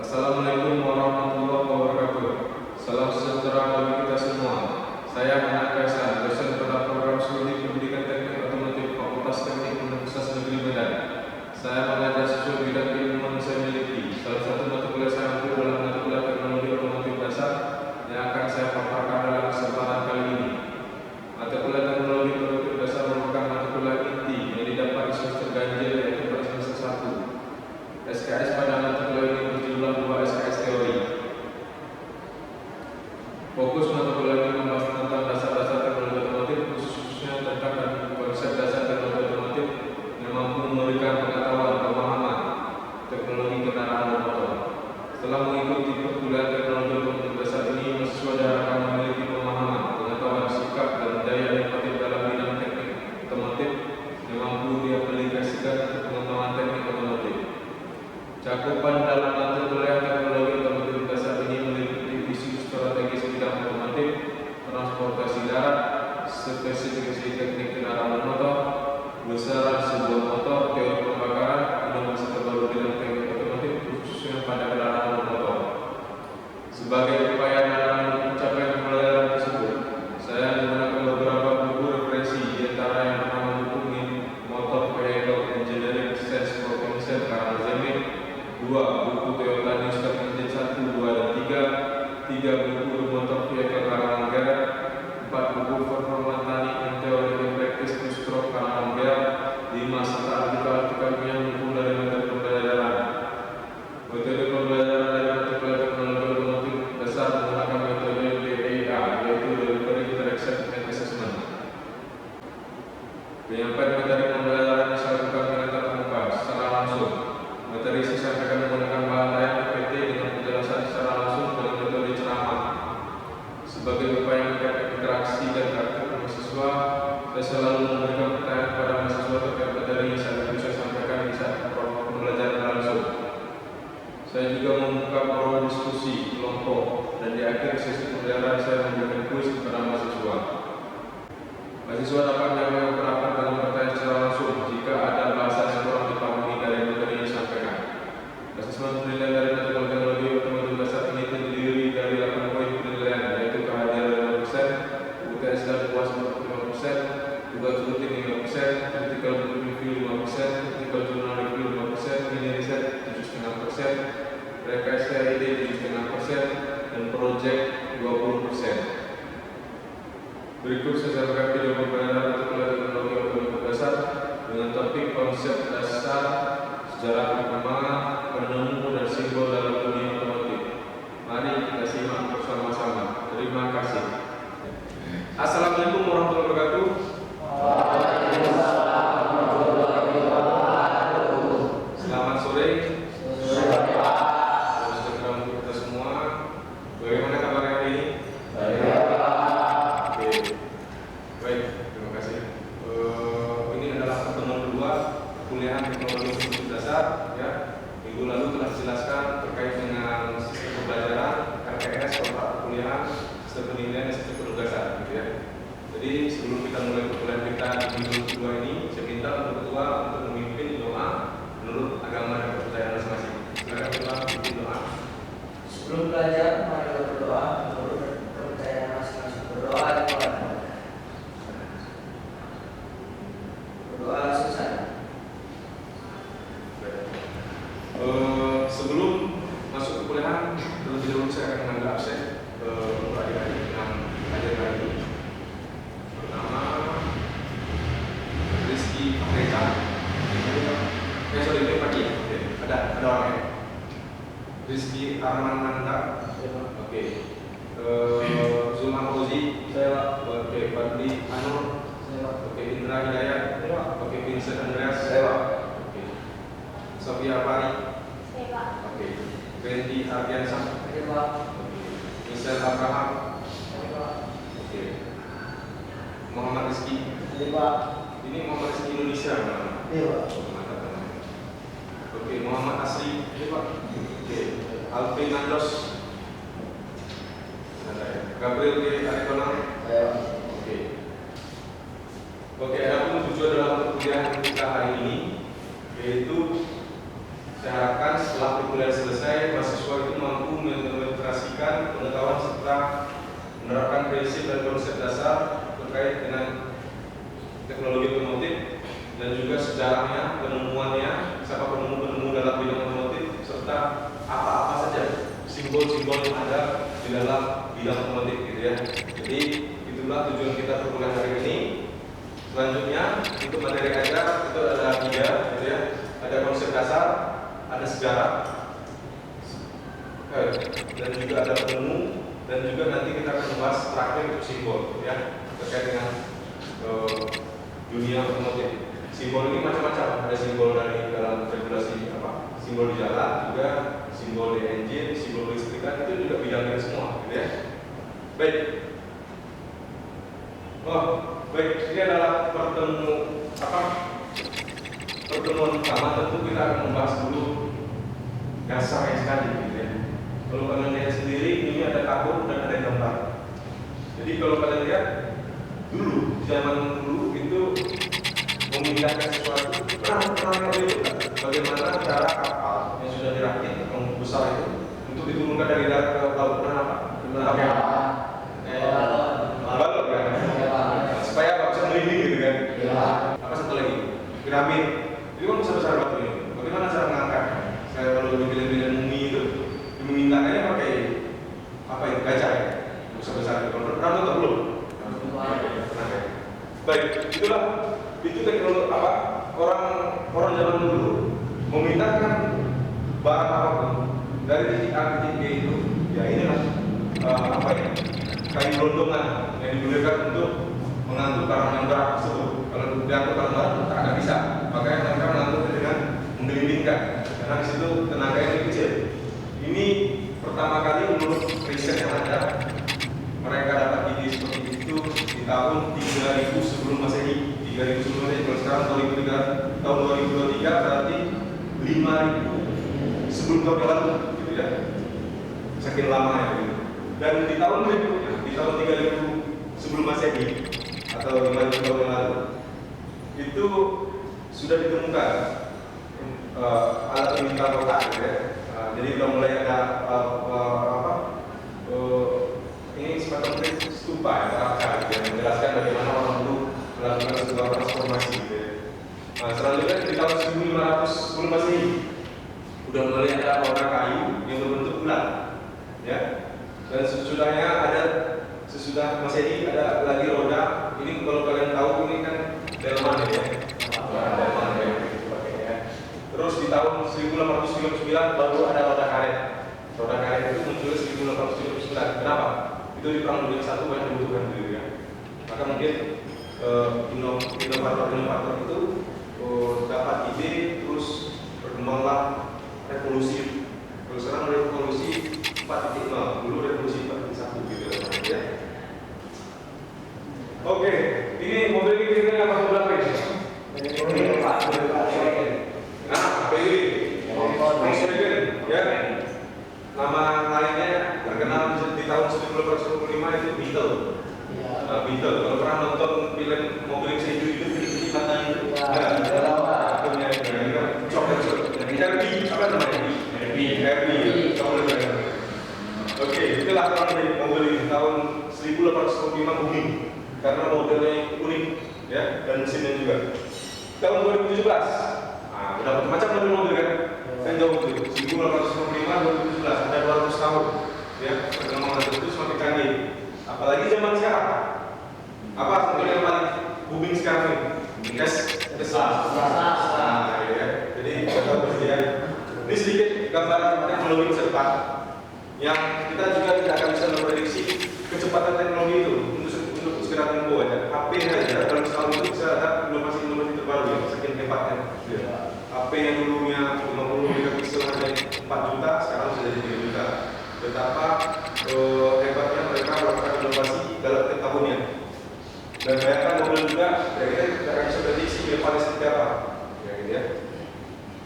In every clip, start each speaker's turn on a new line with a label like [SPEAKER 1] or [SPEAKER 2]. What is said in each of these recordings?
[SPEAKER 1] Assalamualaikum warahmatullahi wabarakatuh. Salam sejahtera bagi kita semua. Saya Anak Kaisan, dosen pada program studi pendidikan teknik otomotif Fakultas Teknik Universitas Negeri Medan. Saya mengajar siswa bidang keilmuan yang saya miliki. Salah satu mata kuliah saya ambil adalah mata kuliah teknologi otomotif dasar yang akan saya paparkan dalam kesempatan kali ini. Mata kuliah teknologi otomotif dasar merupakan mata kuliah inti yang didapat di semester ganjil, yaitu pada semester 1. SKS pada mata kuliah ini berjumlah 2 SKS teori. Fokus mata kuliah ini membahas tentang dasar-dasar teknologi otomotif, khususnya tentang konsep dasar teknologi otomotif yang mampu memberikan pengetahuan pemahaman teknologi kendaraan bermotor. Setelah mengikuti perkuliahan teknologi otomotif dasar ini, mahasiswa diharapkan memiliki pemahaman, pengetahuan, sikap, dan daya inovatif dalam bidang teknik otomotif yang mampu diaplikasikan untuk pengembangan teknik otomotif. Cakupan dalam mata kuliah teknologi otomotif dasar ini meliputi isu strategis bidang otomotif, transportasi darat, spesifikasi teknik kendaraan bermotor, besaran sebuah motor, teori pembakaran, inovasi terbaru bidang teknik otomotif khususnya pada kendaraan bermotor. Sebagai upaya dalam mencapai pembelajaran tersebut, saya menggunakan beberapa buku referensi, di antara yang pertama buku Motor Vehicle Engineering Science Provincial karang Zemit, 2 buku Toyota New Start Engine 1, 2, dan 3 buku Motor Vehicle karang Garrett, 4 buku Performance Planning and Theory and Practice to Stroke karang Bell, 5 serta artikel-artikel yang mendukung dari metode pembelajaran. Metode pembelajaran dari mata kuliah teknologi otomotif dasar menggunakan metode DIA, yaitu Delivery Interaction and Assessment. Penyampaian materi pembelajaran yang saya lakukan dengan tatap muka secara langsung. Materi saya sampaikan menggunakan bahan layar PPT dengan penjelasan secara langsung dengan metode ceramah. Sebagai upaya meningkatkan interaksi dan karakter mahasiswa, saya selalu memberikan pertanyaan kepada mahasiswa terkait materi yang saya sampaikan di saat pembelajaran langsung. Saya juga membuka forum diskusi kelompok, dan di akhir sesi pembelajaran saya memberikan kuis kepada mahasiswa. Mahasiswa dapat menyampaikan pendapat dengan pertanyaan secara langsung jika ada bahasa yang kurang dipahami dari materi yang disampaikan. Asesmen penilaian dari mata teknologi otomotif dasar ini terdiri dari 8 poin penilaian, yaitu kehadiran 5%, UTS dan puas 45%, tugas rutin 5%, critical review 5%, critical journal review 5%, mini riset 7,5%, rekayasa ide 7,5%, dan project 20%. Berikut saya sampaikan video pembelajaran mata kuliah teknologi otomotif dasar dengan topik konsep dasar, sejarah perkembangan, penemu dan simbol dalam dunia otomotif. Mari kita simak bersama-sama. Terima kasih. Assalamualaikum warahmatullahi wabarakatuh. Selamat sore. Sejahtera untuk kita semua. Bagaimana kabar hari ini? Baik, terima kasih. Ini adalah pertemuan kedua kuliah teknologi otomotif dasar. Ya, minggu lalu telah dijelaskan terkait dengan sistem pembelajaran, RTS, kontrak perkuliahan, sistem penilaian, dan sistem penugasan, gitu ya. Jadi sebelum kita mulai perkuliahan kita di minggu kedua ini, saya minta untuk ketua untuk memimpin doa menurut agama dan kepercayaan masing-masing. Silakan ketua memimpin doa.
[SPEAKER 2] Sebelum belajar, mari kita berdoa menurut kepercayaan masing-masing. Berdoa kepada berdoa selesai.
[SPEAKER 1] Sebelum masuk ke kuliahan, terlebih dahulu saya akan mengambil absen untuk adik-adik yang hadir hari ini. Pertama, Rizky Reza. Sorry, itu pagi. Ada orangnya. Rizky Arman Nanda. Oke. Zulma Fauzi.
[SPEAKER 3] Saya.
[SPEAKER 1] Oke. Fadli Anur.
[SPEAKER 3] Saya.
[SPEAKER 1] Oke. Indra Hidayat.
[SPEAKER 3] Saya.
[SPEAKER 1] Oke. Vincent Andreas.
[SPEAKER 3] Saya.
[SPEAKER 1] Oke. Sofia Pari.
[SPEAKER 4] Saya.
[SPEAKER 1] Oke. Randy Ardiansah.
[SPEAKER 2] Saya.
[SPEAKER 1] Michelle Abraham.
[SPEAKER 2] Saya.
[SPEAKER 1] Oke. Muhammad Rizky.
[SPEAKER 2] Saya.
[SPEAKER 1] Ini Muhammad Rizky Indonesia.
[SPEAKER 2] Saya.
[SPEAKER 1] Mantap namanya. Oke. Muhammad Asri.
[SPEAKER 2] Saya.
[SPEAKER 1] Oke. Alvin Nandos. Gabriel G. Aritonang.
[SPEAKER 2] Saya.
[SPEAKER 1] Oke. Oke, adapun tujuan dalam perkuliahan kita hari ini, yaitu saya harapkan setelah perkuliahan selesai, mahasiswa dasar terkait dengan teknologi otomotif dan juga sejarahnya, penemuannya, siapa penemu-penemu dalam bidang otomotif, serta apa-apa saja simbol-simbol yang ada di dalam bidang otomotif gitu ya. Jadi itulah tujuan kita perkuliahan hari ini. Selanjutnya untuk materi ajar itu ada 3 gitu ya. Ada konsep dasar, ada sejarah, dan juga ada penemu, dan juga nanti kita akan membahas terakhir itu simbol ya terkait dengan dunia otomotif. Simbol ini macam-macam, ada simbol dari dalam regulasi apa, simbol di jalan, juga simbol di engine, simbol listrikan, itu juga bidangnya semua gitu ya. Baik. Baik, ini adalah pertemuan pertama. Tentu kita akan membahas dulu dasarnya sekali gitu ya. Kalau kalian lihat sendiri, ini ada tabur dan ada gambar. Jadi kalau kalian lihat dulu, zaman dulu itu memindahkan sesuatu, pernah itu kan? Bagaimana cara kapal yang sudah dirakit, yang besar itu, untuk diturunkan dari darat ke laut, pernah apa? Balok kan? Supaya nggak bisa melinding gitu kan? Apa satu lagi? Piramid. Itu kan besar-besar batu ini. Bagaimana cara mengangkat? Saya kalau bikin-bikin mumi itu, memintanya pakai apa itu? Gajah ya? Besar-besar. Pernah atau belum? Baik, itulah itu teknologi apa? Orang zaman dulu memindahkan barang apapun dari titik A ke titik B itu, ya inilah apa ya? Kayu gelondongan yang digunakan untuk mengangkut barang yang berat tersebut. Kalau diangkut barang berat tak bisa, makanya mereka mengangkutnya dengan menggelindingkan, karena di situ tenaga yang kecil. Ini pertama kali menurut riset yang ada, mereka dapat ide seperti itu di tahun 3000 sebelum Masehi. 3000 sebelum Masehi. Kalau sekarang tahun 2023 berarti 5000 sebelum tahun yang lalu, gitu ya. Saking lama ya. Gitu. Dan di tahun berikutnya, di tahun 3000 sebelum Masehi atau 5000 tahun yang lalu, itu sudah ditemukan alat pemintang kotak, gitu ya. Jadi sudah mulai ada ini semacam stupa ya, yang menjelaskan bagaimana orang dulu melakukan sebuah transformasi gitu ya. Selanjutnya di tahun 1500 sebelum Masehi sudah mulai ada roda kayu yang berbentuk bulat ya. Dan sesudah Masehi ada lagi roda. Ini kalau kalian tahu ini kan delman ya. Delman ya dipakai ya. Terus di tahun 1859 baru ada roda karet. Roda karet itu muncul 1859. Kenapa? Itu di perang dunia I banyak dibutuhkan gitu ya. Maka mungkin inovator itu dapat ide, terus berkembanglah revolusi. Terus sekarang revolusi 4.0, dulu revolusi 4.1 gitu ya. Oke, ini mobil ini apa berapa ini? Ini Pak. Nah, PW. Volkswagen, ya. Nama lainnya terkenal di tahun 1925 itu Beetle. Beetle. Kalau pernah nonton film mobil yang saya hidup di matanya itu, coklat. Herbie, apa namanya? Herbie. Coklat. Oke, itulah tahun mobil ini tahun 1825 booming karena modelnya unik, ya, dan mesinnya juga. Tahun 2017, udah macam-macam mobil kan? Kan jauh itu, 1825 2017 ada 200 tahun, ya, perkembangan itu semakin canggih. Apalagi zaman sekarang, apa mobil yang paling booming sekarang ini? Tesla. Ya. Jadi kita bersedia. Ini sedikit gambaran teknologi masa depan yang kita juga tidak akan bisa memprediksi kecepatan teknologi itu untuk sekedar info aja. HP saja dalam setahun itu bisa ada inovasi-inovasi terbaru ya, sekian hebatnya. HP yang dulunya 50 megapiksel hanya 4 juta, sekarang sudah jadi 3 juta. Betapa hebatnya mereka melakukan inovasi dalam tiap tahunnya. Dan bayangkan mobil juga, kira-kira kita akan bisa prediksi ke depannya seperti apa. Ya, gitu ya.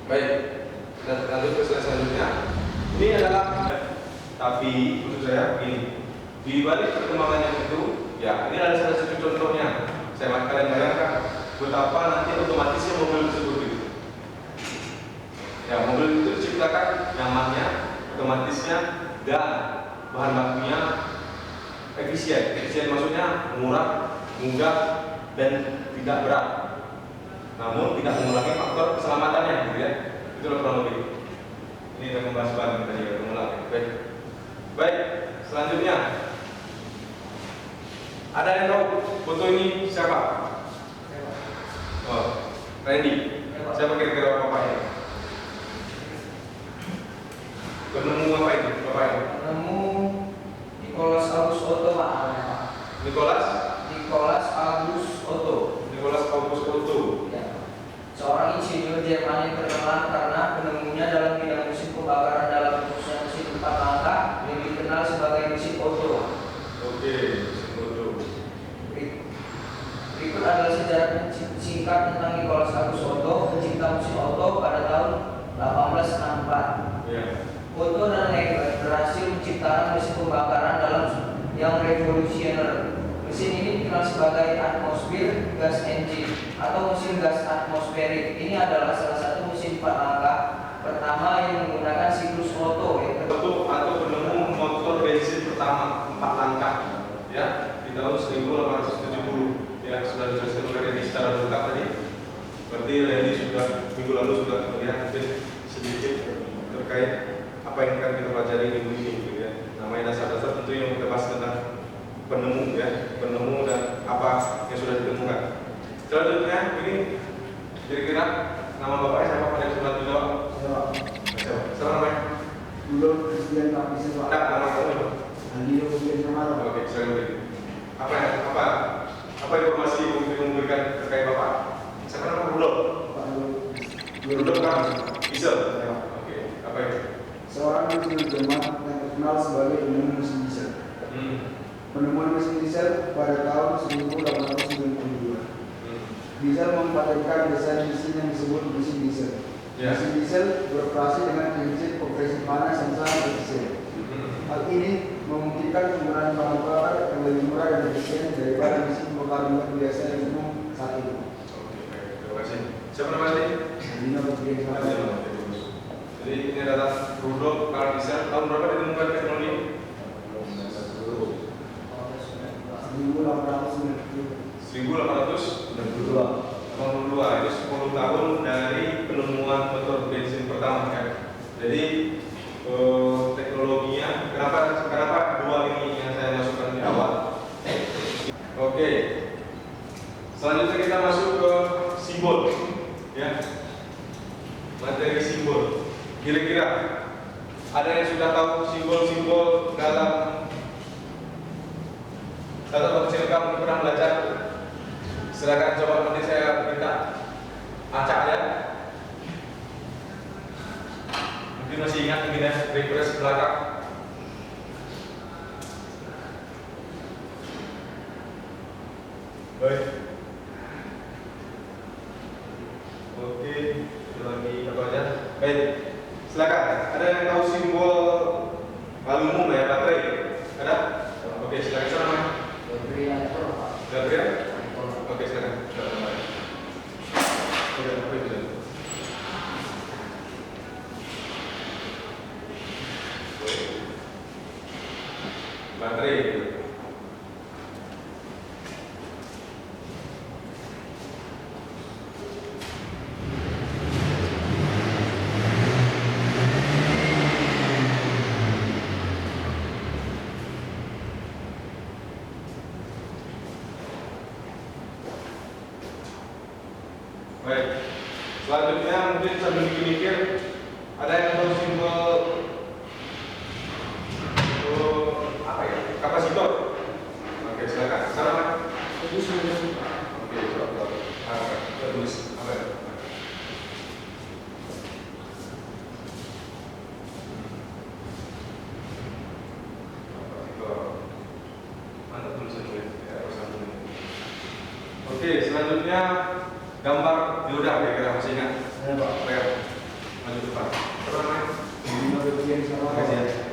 [SPEAKER 1] Baik, kita lanjut ke slide selanjutnya. Ini adalah, tapi maksud saya begini, di balik perkembangannya itu, ya ini adalah salah satu contohnya. Saya kalian bayangkan betapa nanti otomatisnya mobil tersebut itu. Ya, mobil itu diciptakan nyamannya, otomatisnya, dan bahan bakunya efisien. Efisien maksudnya murah, mudah, dan tidak berat. Namun tidak mengurangi faktor keselamatannya, gitu ya. Itulah kurang lebih. Ini kita membahas bahan tadi ya, mengulangi. Baik, selanjutnya ada yang tahu foto ini siapa? Oh, Randy. Siapa kira-kira bapaknya? Penemu apa itu? Bapaknya?
[SPEAKER 2] Penemu Nicholas August Otto, Pak.
[SPEAKER 1] Nicholas
[SPEAKER 2] August Otto.
[SPEAKER 1] Nicholas August Otto.
[SPEAKER 2] Ya. Seorang insinyur Jerman yang terkenal karena penemunya dalam bidang mesin pembakaran dalam khususnya mesin 4 langkah yang dikenal sebagai mesin Otto.
[SPEAKER 1] Oke, mesin Otto.
[SPEAKER 2] Berikut adalah sejarah singkat tentang Nicholas August Otto, pencipta mesin Otto pada tahun 1864.
[SPEAKER 1] Ya.
[SPEAKER 2] Otto dan Lambert berhasil menciptakan mesin pembakaran dalam yang revolusioner. Mesin ini dikenal sebagai atmosphere gas engine atau mesin gas atmosferik. Ini adalah salah satu mesin 4 langkah pertama yang menggunakan siklus Otto.
[SPEAKER 1] Atau penemu motor bensin pertama 4 langkah, ya, di tahun 1870. Ya, sudah dijelaskan oleh Randy secara lengkap tadi. Berarti Randy sudah minggu lalu sudah melihat sedikit terkait apa yang akan kita pelajari minggu ini, gitu ya. Namanya dasar-dasar tentu yang kita bahas tentang penemu, ya, penemu dan apa yang sudah ditemukan. Selanjutnya ini kira-kira nama bapaknya siapa pada yang sudah dijawab? Siapa namanya?
[SPEAKER 3] Belum Christian tapi sebab.
[SPEAKER 1] Nah, nama kamu?
[SPEAKER 3] Andi Christian sama.
[SPEAKER 1] Oke, silakan. Apa informasi yang mungkin memberikan terkait bapak? Siapa nama Rudolf? Rudolf kan? Diesel. Oke, apa itu?
[SPEAKER 3] Seorang insinyur Jerman yang terkenal sebagai penemu mesin diesel. Penemuan mesin diesel pada tahun 1892. Diesel mempatenkan desain mesin yang disebut mesin diesel.
[SPEAKER 1] Ya.
[SPEAKER 3] Mesin diesel beroperasi dengan prinsip kompresi panas yang sangat efisien. Hal ini memungkinkan penggunaan bahan bakar yang lebih murah dan efisien daripada mesin pembakaran biasa yang umum saat ini.
[SPEAKER 1] Oke, baik. Terima kasih. Siapa namanya?
[SPEAKER 3] Dino Christian sama.
[SPEAKER 1] Jadi ini adalah Rudolf Carl Diesel. Tahun berapa ditemukan teknologi? 1892. Itu 10 tahun dari penemuan motor bensin pertama, kan? Jadi teknologinya kenapa dua ini yang saya masukkan di awal. Oke, selanjutnya kita masuk ke simbol, ya, materi simbol. Kira-kira ada yang sudah tahu simbol-simbol dalam kecil kamu pernah belajar? Silakan coba, nanti saya minta acak ya. Mungkin masih ingat mungkin ya, refresh belakang. Baik. Oke, lagi apa aja? Baik. Silakan. Ada yang tahu simbol paling umum ya, baterai? Ada? Oke, silakan. Siapa namanya? Gabriel. Oke, silakan. Sudah, apa itu? Baterai. Baik. Selanjutnya mungkin sambil mikir-mikir, ada yang tahu simbol apa ya? Kapasitor. Oke, silakan. Salam. Oke, coba. Tulis apa ya? Mana tulisannya? Ya, oke, selanjutnya gambar dioda, kira-kira masih ingat?
[SPEAKER 3] Ya, Pak.
[SPEAKER 1] Oke, maju depan. Apa namanya?
[SPEAKER 3] Dino Christian sama.
[SPEAKER 1] Makasih ya.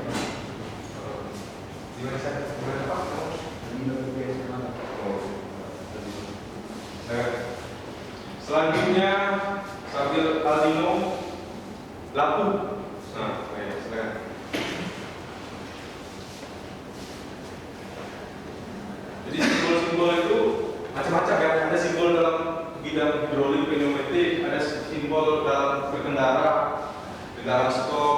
[SPEAKER 1] Di mana saya? Di mana Pak?
[SPEAKER 3] Dino Christian sama.
[SPEAKER 1] Oh. Selanjutnya sambil Aldino lampu. Nah, silakan. simbol dalam berkendara, dilarang stop,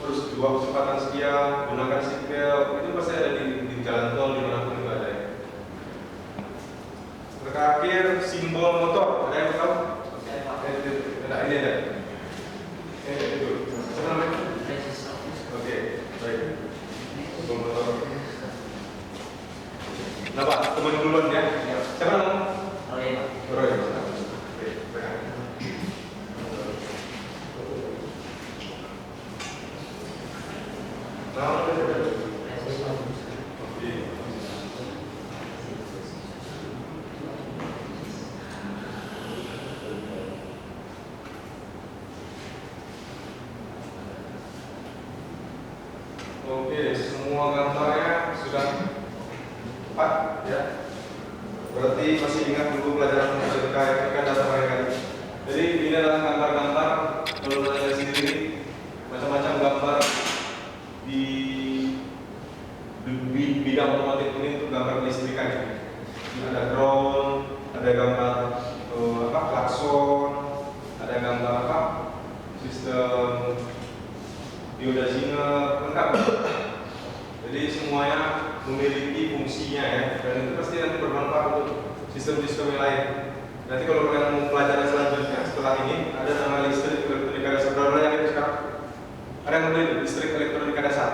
[SPEAKER 1] terus dua kecepatan sekian, gunakan seatbelt, itu pasti ada di jalan tol dimanapun itu ada. Terakhir simbol motor, ada yang tahu? Ada ini ada. Itu. Apa namanya? Oke, baik. Simbol motor. Kenapa? Teman duluan ya. Siapa nama? Roy. Oke, baik. Oke, semua gambarnya sudah tepat ya. Berarti masih ingat dulu pelajaran fisika etika dasar mereka. Jadi ini adalah gambar-gambar kalau belajar sendiri, macam-macam gambar di bidang otomotif ini untuk gambar kelistrikan. Ada drone, ada gambar klakson, ada gambar sistem biodaziner, lengkap. Jadi semuanya memiliki fungsinya ya, dan itu pasti nanti bermanfaat untuk sistem-sistem yang lain. Nanti kalau kalian mau pelajaran selanjutnya setelah ini ada nama listrik elektronika dasar. Berapa yang itu sekarang? Ada yang beli listrik elektronika dasar?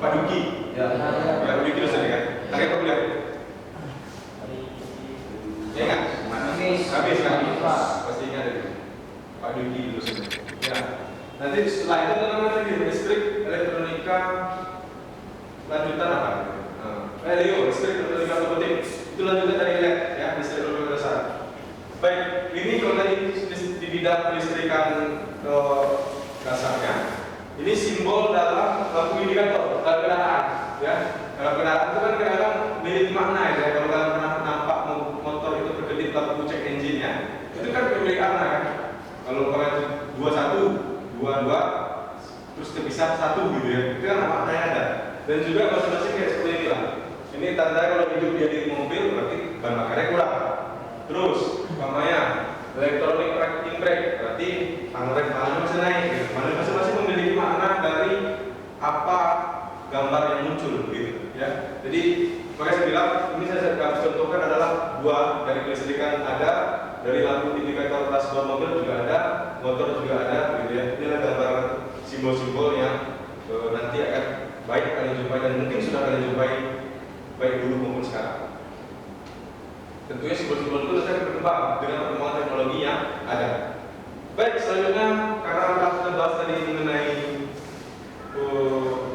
[SPEAKER 1] Pak Duki. Ya, Pak Duki dosen kan? Tadi apa bilang? Ya kan? Habis kan? Pasti ingat itu. Pak Duki dosen. Ya. Nanti setelah itu ada nama lagi listrik elektronika lanjutan apa? Listrik elektronika otomotif. Itu lanjutan dari LED ya, listrik elektronika dasar. Baik, ini kalau tadi di bidang kelistrikan dasarnya, ini simbol dalam lampu indikator dalam kendaraan ya. Dalam kendaraan itu kan kadang-kadang memiliki makna ya. Kalau kalian pernah nampak motor itu berkedip lampu cek engine-nya, itu kan memiliki makna kan. Kalau kalian 21, 22 terus terpisah 1 gitu ya, itu kan maknanya ada. Dan juga masing-masing kayak seperti ini lah. Ini tanda kalau hidup dia di mobil berarti bahan bakarnya kurang. Terus umpamanya electronic parking brake berarti rem masih naik gitu. Masing-masing memiliki makna dari apa gambar yang muncul gitu ya. Jadi makanya saya bilang ini saya contohkan adalah dua dari kelistrikan ada, dari lampu indikator dashboard mobil juga ada, motor juga ada gitu ya. Ini adalah gambar simbol-simbol yang nanti akan baik kalian jumpai dan mungkin sudah kalian jumpai baik dulu maupun sekarang. Tentunya simbol-simbol itu akan berkembang dengan perkembangan teknologi yang ada. Baik, selanjutnya karena kita bahas tadi mengenai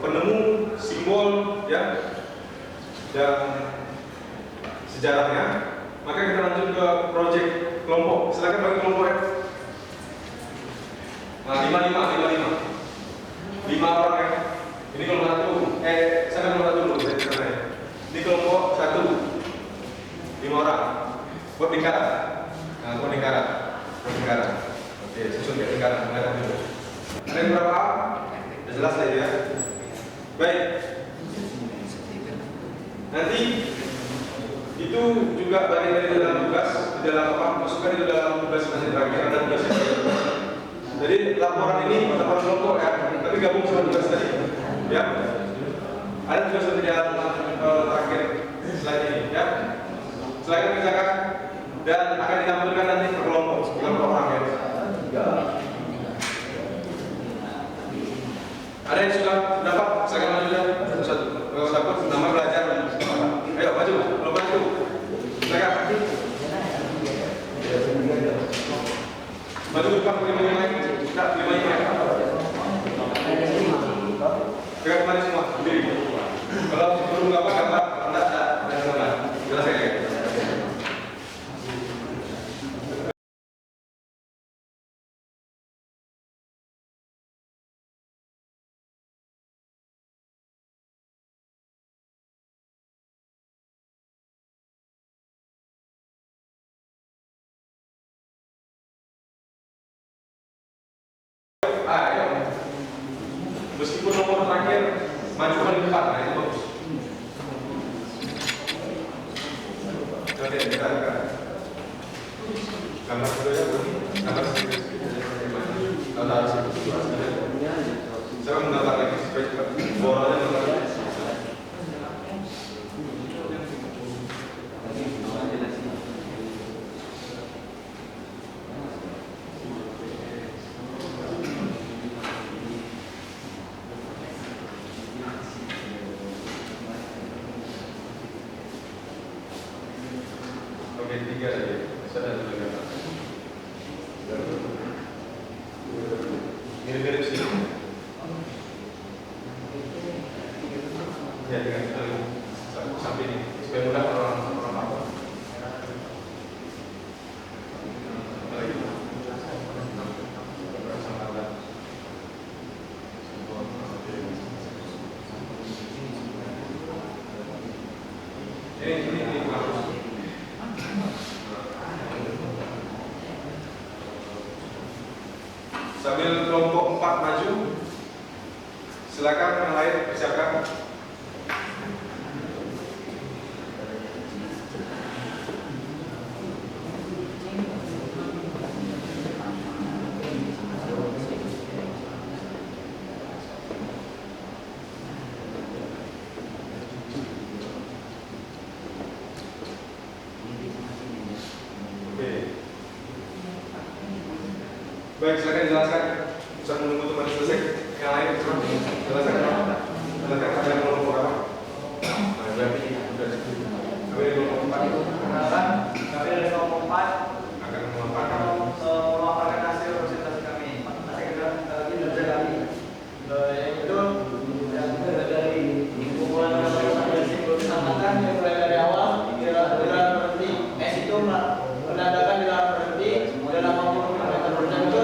[SPEAKER 1] penemu simbol ya dan sejarahnya, maka kita lanjut ke proyek kelompok. Silakan bagi kelompok ya. Nah, 5 orang ya. Ini kelompok 1. Saya kelompok 1 dulu. Ini kelompok 1. 5 orang. Buat lingkaran. Nah, buat lingkaran. Oke, susun ya lingkaran dulu. Ada yang berapa? Sudah jelas ya. Baik. Nanti itu juga bagian dari dalam tugas, di dalam apa? Masukkan itu dalam tugas nanti terakhir ada tugas. Jadi laporan ini laporan kelompok ya, tapi gabung sama tugas tadi. Ya. Ada tugas di dalam terakhir slide ini ya. Silakan kerjakan dan akan ditampilkan nanti per kelompok orang ya. Ada yang sudah dapat? Silakan maju ya. Satu nama belajar. Ayo maju, belum maju. Silakan. Maju depan 5 yang lain. Tidak 5 yang lain. Tegak kembali semua berdiri. Kalau belum gambar, Anda ada jelas ya. Ayo. Meskipun nomor terakhir maju ke depan, nah itu bagus. Oke, kita gambar dulu ya. Atas saya menggambar lagi supaya cepat. Bolanya menggambar lagi. Oke, 3 lagi. Saya ada lagi. Mirip-mirip sih. Ya, dengan sampai ini supaya mudah orang apa. Ini bagus. Sambil kelompok 4 maju, silakan yang lain persiapkan. Oke. Baik, silakan dijelaskan. Bisa menunggu teman selesai. Yang lain jelaskan. Jelaskan ada kelompok apa? Nah, berarti sudah kami dari kelompok 4 itu
[SPEAKER 2] Perkenalkan, kami dari kelompok 4
[SPEAKER 1] akan
[SPEAKER 2] akan
[SPEAKER 1] memaparkan.
[SPEAKER 2] memaparkan hasil presentasi kami, hasil kinerja kami, yaitu yang dari hubungan yang disampaikan yang mulai dari awal dilarang berhenti, itu menandakan dilarang berhenti dalam 50 km per jam itu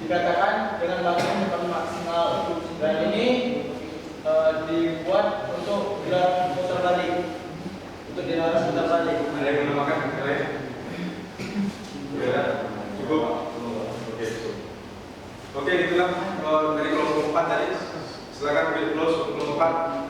[SPEAKER 2] dikatakan dengan batas yang paling maksimal, dan ini dibuat untuk dilarang putar balik, untuk dilarang putar balik.
[SPEAKER 1] Ada yang menambahkan yang lain? Ya, cukup. Oke, cukup. Oke, itulah dari kelompok 4 tadi. Silakan ambil close untuk kelompok 4.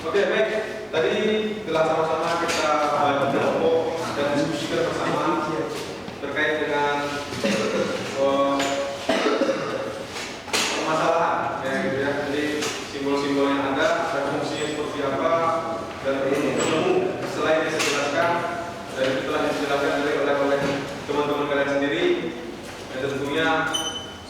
[SPEAKER 1] Oke, baik. Tadi telah sama-sama kita bagi kelompok dan diskusikan bersama terkait dengan permasalahan, ya gitu ya. Jadi simbol-simbol yang ada fungsinya seperti apa, dan umum selain yang saya jelaskan dan itu telah dijelaskan oleh teman-teman kalian sendiri, dan tentunya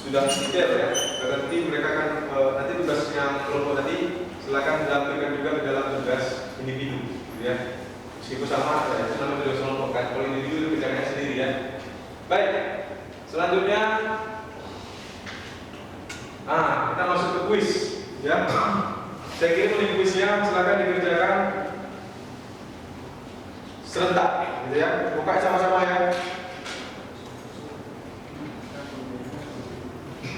[SPEAKER 1] sudah detail ya. Nanti mereka akan nanti tugasnya kelompok tadi silakan dilampirkan juga ke dalam tugas individu, gitu ya. Meskipun sama, ya, itu namanya tugas kelompok kan. Kalau individu itu kerjanya sendiri ya. Baik, selanjutnya, kita masuk ke kuis, ya. Saya kirim link kuisnya, silakan dikerjakan serentak, gitu ya. Buka sama-sama ya.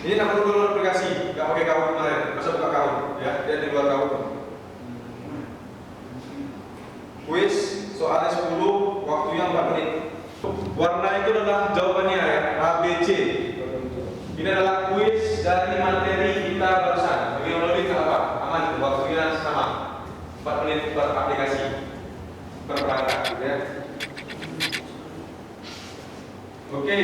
[SPEAKER 1] Ini nama dulu aplikasi, nggak pakai kaum kemarin, masa buka kaum, ya, dia di luar kaum. Kuis, soalnya 10, waktunya 4 menit. Warna itu adalah jawabannya ya, A, B, C. Ini adalah kuis dari materi kita barusan. Bagi yang lebih ke apa? Aman, waktunya sama, 4 menit per aplikasi, per perangkat, gitu ya. Oke.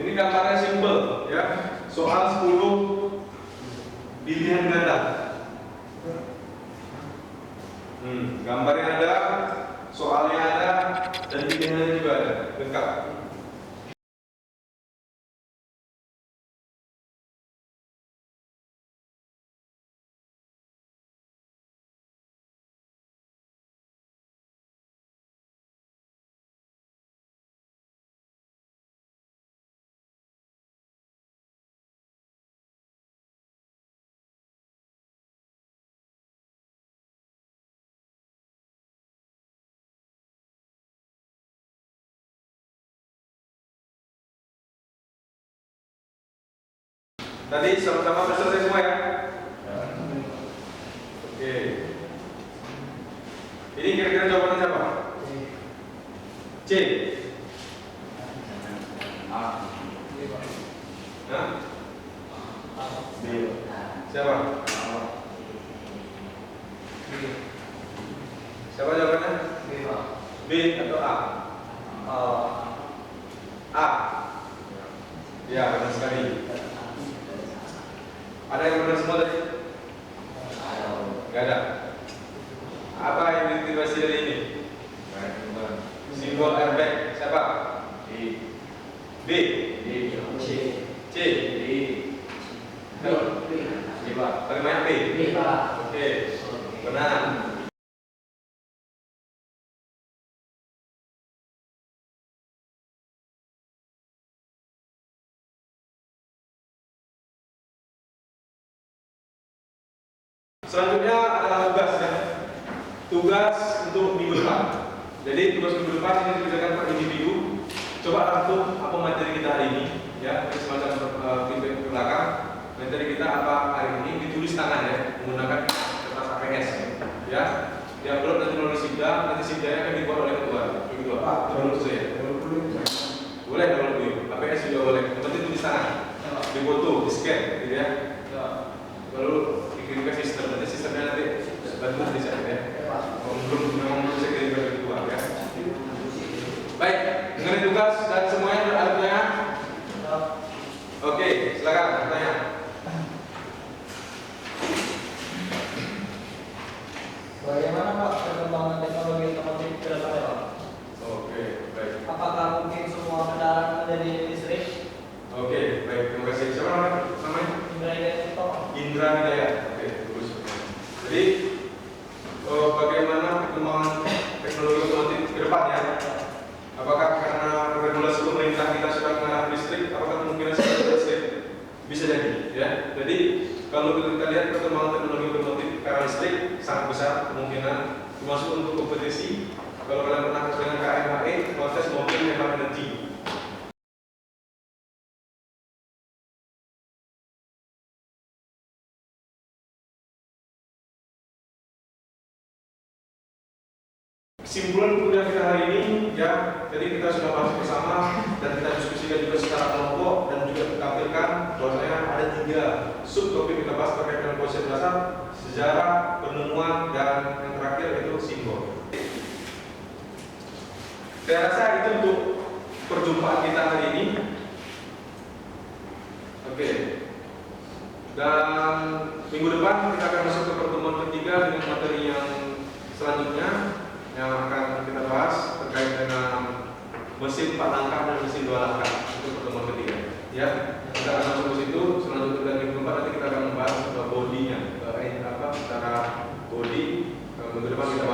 [SPEAKER 1] Ini gambarnya simpel ya. Soal 10 pilihan ganda. Gambarnya ada, soalnya ada, dan pilihannya juga ada, lengkap. Tadi sama-sama sudah selesai semua ya? Oke. Ini kira-kira jawabannya siapa? C.
[SPEAKER 3] A.
[SPEAKER 1] Hah?
[SPEAKER 3] B.
[SPEAKER 1] Siapa? Siapa jawabannya? B atau A? A. Ya, benar sekali. Ada yang benar semua tadi? Gak ada. Apa yang diaktifasi dari ini? Simbol airbag. Siapa? B. C. Paling banyak B. Oke. Benar. Selanjutnya adalah tugas ya. Tugas untuk minggu depan. Jadi tugas minggu depan ini dikerjakan per individu. Coba rangkum apa materi kita hari ini ya, semacam feedback ke belakang. Materi kita apa hari ini ditulis tangan ya, menggunakan kertas APS ya. Diupload nanti melalui Sibda, nanti Sibdanya akan dibuat oleh ketua. Begitu Pak. Menurut saya. Boleh kalau begitu. APS juga boleh. Yang penting tulis tangan. Difoto, di scan gitu ya. Lalu dikirim ke sistem, nanti sistemnya nanti bantu di sana ya. Memang belum saya kirim ke ketua ya. Baik, mengenai tugas dan semuanya ada pertanyaan? Oke, silakan bertanya.
[SPEAKER 2] Bagaimana Pak perkembangan teknologi otomotif ke depannya Pak?
[SPEAKER 1] Oke, baik.
[SPEAKER 2] Apakah mungkin semua kendaraan menjadi listrik?
[SPEAKER 1] Oke, baik. Terima kasih. Siapa namanya?
[SPEAKER 2] Indra Hidayat Pak.
[SPEAKER 1] Indra Hidayat. Oke, bagus. Jadi, bagaimana perkembangan teknologi otomotif ke depan ya? Apakah karena regulasi pemerintah kita sudah mengarah listrik? Apakah kemungkinan sudah listrik? Bisa jadi, ya. Jadi, kalau kita lihat perkembangan teknologi otomotif ke arah listrik sangat besar kemungkinan, termasuk untuk kompetisi. Kalau kalian pernah dengan KMHE, proses mobil hemat energi. Kesimpulan kuliah kita hari ini ya, jadi kita sudah bahas bersama dan kita diskusikan juga secara kelompok dan juga ditampilkan bahwasanya ada 3 subtopik kita bahas terkait dengan konsep dasar, sejarah, penemuan, dan yang terakhir itu simbol. Saya rasa itu untuk perjumpaan kita hari ini. Oke. Dan minggu depan kita akan masuk ke pertemuan ketiga dengan materi yang selanjutnya yang akan kita bahas terkait dengan mesin 4 langkah dan mesin 2 langkah untuk pertemuan ketiga. Ya, kita akan masuk ke situ. Selanjutnya dari minggu depan nanti kita akan membahas bodinya, secara body. Minggu depan kita